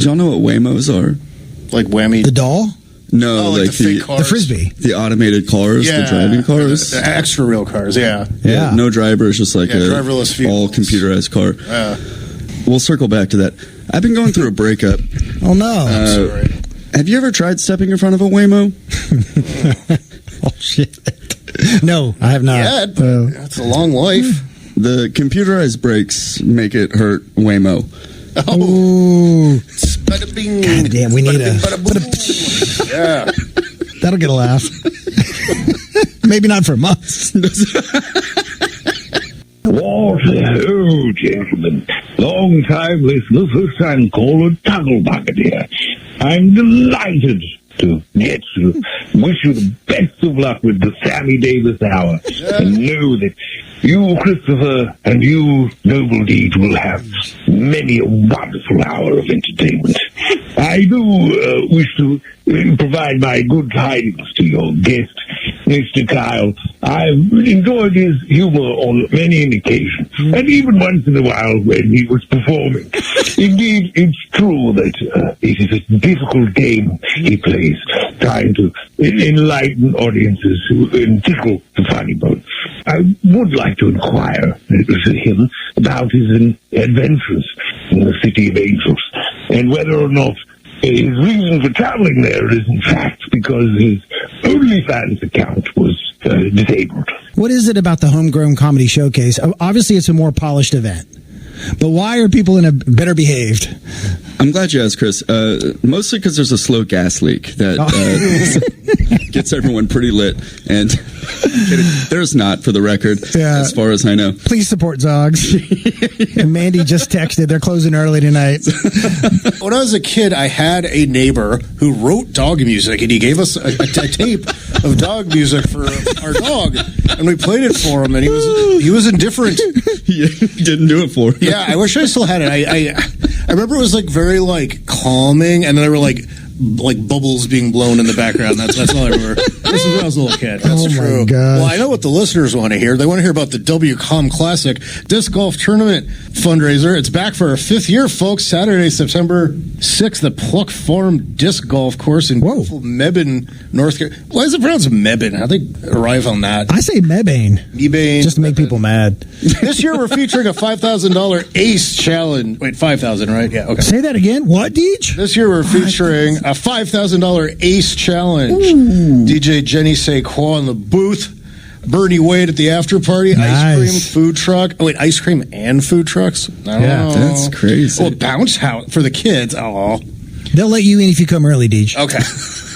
Do y'all know what Waymos are? Like Whammy? The doll? No, like the fake cars. The Frisbee. The automated cars, the driving cars. The extra real cars, yeah. No driver, it's just like a driverless vehicles. all computerized car. We'll circle back to that. I've been going through a breakup. Oh, no. I'm sorry. Have you ever tried stepping in front of a Waymo? Oh, shit. No, I have not. Yeah, it's a long life. The computerized brakes make it hurt Waymo. Oh. Bada bing. God damn, we need a... Yeah. That'll get a laugh. Maybe not for months. Hello, gentlemen. Long time listener, first time caller, Toggle Bucket here. I'm delighted to get to wish you the best of luck with the Whammy Douglas Hour. And know that you, Christopher, and you, Noble Deed, will have many a wonderful hour of entertainment. I do wish to provide my good tidings to your guest, Mr. Kyle. I've enjoyed his humor on many an occasion, and even once in a while when he was performing. Indeed, it's true that it is a difficult game he plays, trying to enlighten audiences and tickle the funny bone. I would like to inquire to him about his adventures in the City of Angels, and whether or not his reason for traveling there is, in fact, because his OnlyFans account was disabled. What is it about the Homegrown Comedy Showcase? Obviously, it's a more polished event. But why are people better behaved? I'm glad you asked, Chris. Mostly because there's a slow gas leak that gets everyone pretty lit. And there's not, for the record, as far as I know. Please support Zogs. And Mandy just texted. They're closing early tonight. When I was a kid, I had a neighbor who wrote dog music, and he gave us a tape of dog music for our dog. And we played it for him, and he was indifferent. He didn't do it for him. Yeah, I wish I still had it. I remember it was like very like calming, and then there were like bubbles being blown in the background. That's all I remember. This is when I was a little kid. That's true. My gosh. Well, I know what the listeners want to hear. They want to hear about the WCOM Classic Disc Golf Tournament fundraiser. It's back for our 5th year, folks. Saturday, September 6th, the Pluck Farm Disc Golf Course in beautiful Mebane, North Carolina. Why is it pronounced Mebane? How'd they arrive on that? I say Mebane. Just to make people mad. This year, we're featuring a $5,000 ACE challenge. Wait, $5,000, right? Yeah, okay. Say that again. What, Deej? This year, we're featuring a $5,000 ACE challenge. Ooh. DJ Jenny Saquon in the booth. Bernie Wade at the after party. Nice. Ice cream, food truck. Oh, wait, ice cream and food trucks? I don't know. That's crazy. Well, bounce house for the kids. Oh. They'll let you in if you come early, Deej. Okay.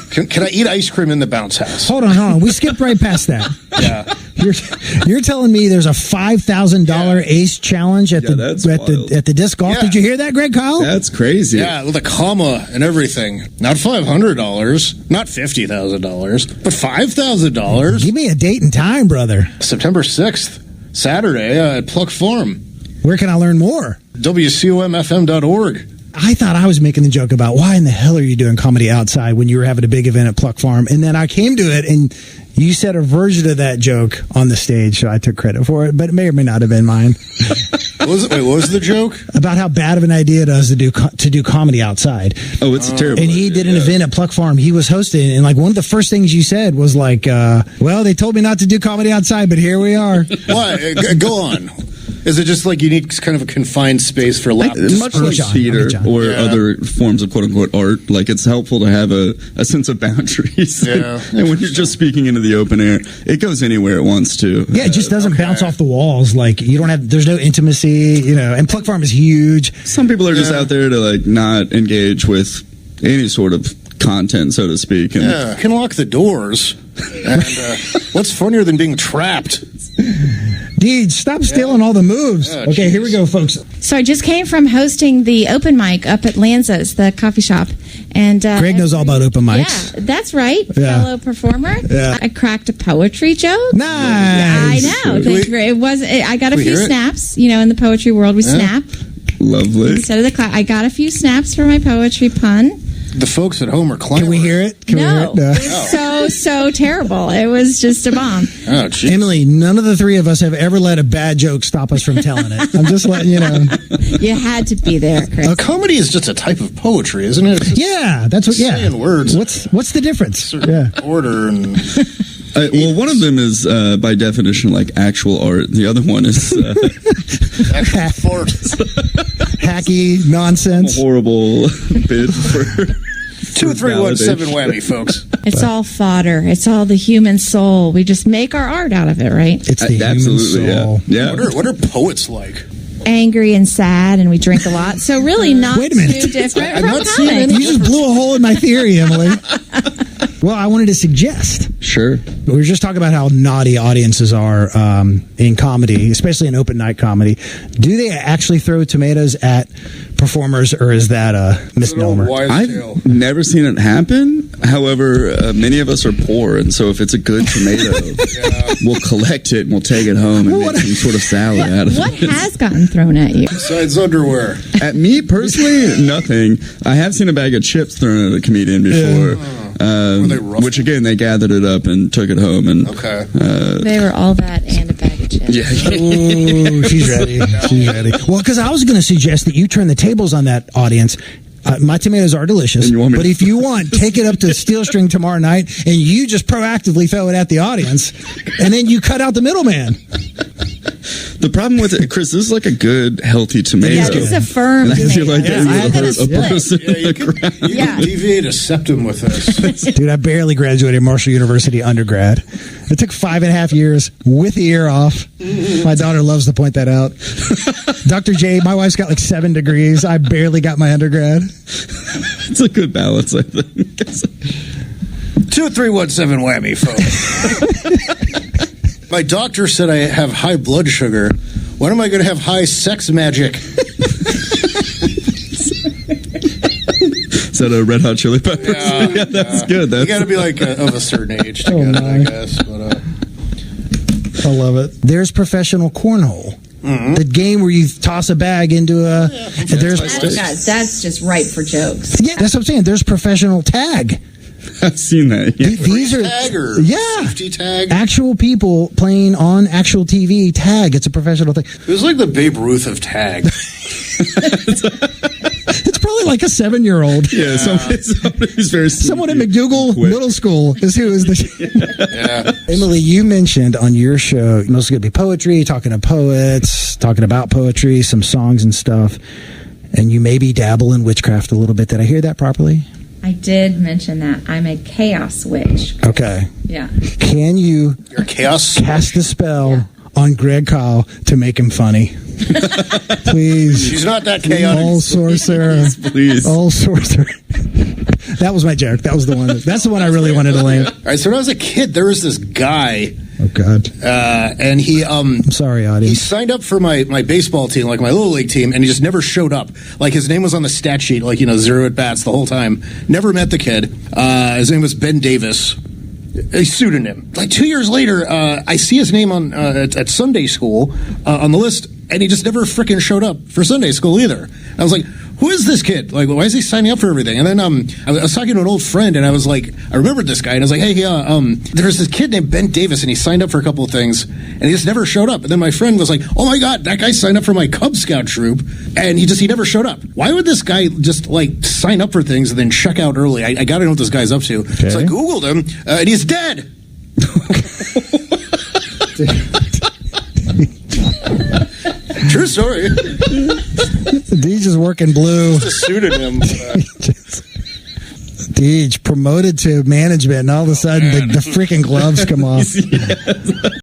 Can I eat ice cream in the bounce house? Hold on. We skipped right past that. Yeah. You're telling me there's a $5,000 ACE challenge at the disc golf? Yeah. Did you hear that, Greg Kyle? That's crazy. Yeah, with a comma and everything. Not $500, not $50,000, but $5,000. Give me a date and time, brother. September 6th, Saturday at Pluck Farm. Where can I learn more? WCOMFM.org. I thought I was making the joke about why in the hell are you doing comedy outside when you were having a big event at Pluck Farm? And then I came to it and you said a version of that joke on the stage, so I took credit for it, but it may or may not have been mine. What was the joke? About how bad of an idea it is to do comedy outside. Oh, it's terrible. And he did an event at Pluck Farm. He was hosting, and like one of the first things you said was like, well, they told me not to do comedy outside, but here we are. What? Go on. Is it just like you need kind of a confined space for much like theater or other forms of quote-unquote art, like it's helpful to have a sense of boundaries. Yeah. And when you're just speaking into the open air, it goes anywhere it wants to. Yeah, it just doesn't bounce off the walls. Like you don't have, there's no intimacy, and Pluck Farm is huge. Some people are just out there to like not engage with any sort of content, so to speak. And you can lock the doors. And what's funnier than being trapped? Dude, stop stealing all the moves. Yeah, okay, here we go, folks. So I just came from hosting the open mic up at Lanza's, the coffee shop. And Greg knows all about open mics. Yeah, that's right. Fellow performer. Yeah. I cracked a poetry joke. Nice. I know. I got a few snaps. In the poetry world, we snap. Lovely. Instead of the clap, I got a few snaps for my poetry pun. The folks at home are clamoring. Can we hear it? No. It was so terrible. It was just a bomb. Oh, geez. Emily, none of the three of us have ever let a bad joke stop us from telling it. I'm just letting you know. You had to be there, Chris. Comedy is just a type of poetry, isn't it? Yeah, that's what. Yeah, saying words. What's the difference? Yeah, order and. Well, one of them is by definition like actual art. The other one is actual fart. Hacky nonsense. A horrible bid for. 2317 Whammy, folks. It's all fodder. It's all the human soul. We just make our art out of it, right? It's the human soul. Yeah. What are poets like? Angry and sad, and we drink a lot. So really not Wait a minute. too different I'm from not seeing comics. any- You just blew a hole in my theory, Emily. Well, I wanted to suggest. Sure. We were just talking about how naughty audiences are in comedy, especially in open mic comedy. Do they actually throw tomatoes at performers, or is that a misnomer? I've never seen it happen. However, many of us are poor, and so if it's a good tomato, we'll collect it and we'll take it home and make some sort of salad out of it. What has gotten thrown at you? Besides underwear. At me personally, nothing. I have seen a bag of chips thrown at a comedian before, Were they rough? which again they gathered it up and took it home. And They were all that and a bag of chips. Ooh, she's ready. She's ready. Well, because I was going to suggest that you turn the tables on that audience. My tomatoes are delicious, but if you want, take it up to Steel String tomorrow night, and you just proactively throw it at the audience, and then you cut out the middleman. The problem with it, Chris, this is like a good, healthy tomato. Yeah, this is a firm And I feel tomato. like you would hurt a split. person in you the can crowd. deviate a septum with this. Dude, I barely graduated Marshall University undergrad. It took 5.5 years with the ear off. My daughter loves to point that out. Dr. J, my wife's got like 7 degrees. I barely got my undergrad. It's a good balance, I think. 2317 Whammy, folks. My doctor said I have high blood sugar. When am I going to have high sex magic? Is that a Red Hot Chili Peppers? Yeah, that's good. You got to be like of a certain age to get it, I guess. But, I love it. There's professional cornhole. The game where you toss a bag into a... That's just ripe for jokes. Yeah, that's what I'm saying. There's professional tag. I've seen that. Yeah. These are tag or safety tag? actual people playing on actual TV tag. It's a professional thing. It was like the Babe Ruth of tag. It's probably like a 7-year-old. Yeah, somebody's very Someone at McDougal Middle School is who is the... Yeah. Emily, you mentioned on your show, mostly going to be poetry, talking to poets, talking about poetry, some songs and stuff, and you maybe dabble in witchcraft a little bit. Did I hear that properly? I did mention that. I'm a chaos witch. Okay. Yeah. Can you Your chaos? cast a spell on Greg Kyle to make him funny? Please. She's not that chaotic. All sorcerer. Please. All sorcerer. That was my joke. That was the one. That's the one I really wanted to land. All right, so when I was a kid, there was this guy, Oh, God. and he I'm sorry, he audience. signed up for my baseball team, like my little league team, and he just never showed up. Like his name was on the stat sheet, like 0 at bats the whole time. Never met the kid. His name was Ben Davis. A pseudonym. Like 2 years later, I see his name on at Sunday school on the list, and he just never frickin' showed up for Sunday school either. I was like, who is this kid? Like, why is he signing up for everything? And then I was talking to an old friend, and I was like, I remembered this guy, and I was like, hey, there's this kid named Ben Davis, and he signed up for a couple of things, and he just never showed up. And then my friend was like, oh my God, that guy signed up for my Cub Scout troop, and he never showed up. Why would this guy just like sign up for things and then check out early? I got to know what this guy's up to. Okay. So I Googled him, and he's dead. True story. Deej is working blue. It's a pseudonym. Deej promoted to management, and all of a sudden the freaking gloves come off.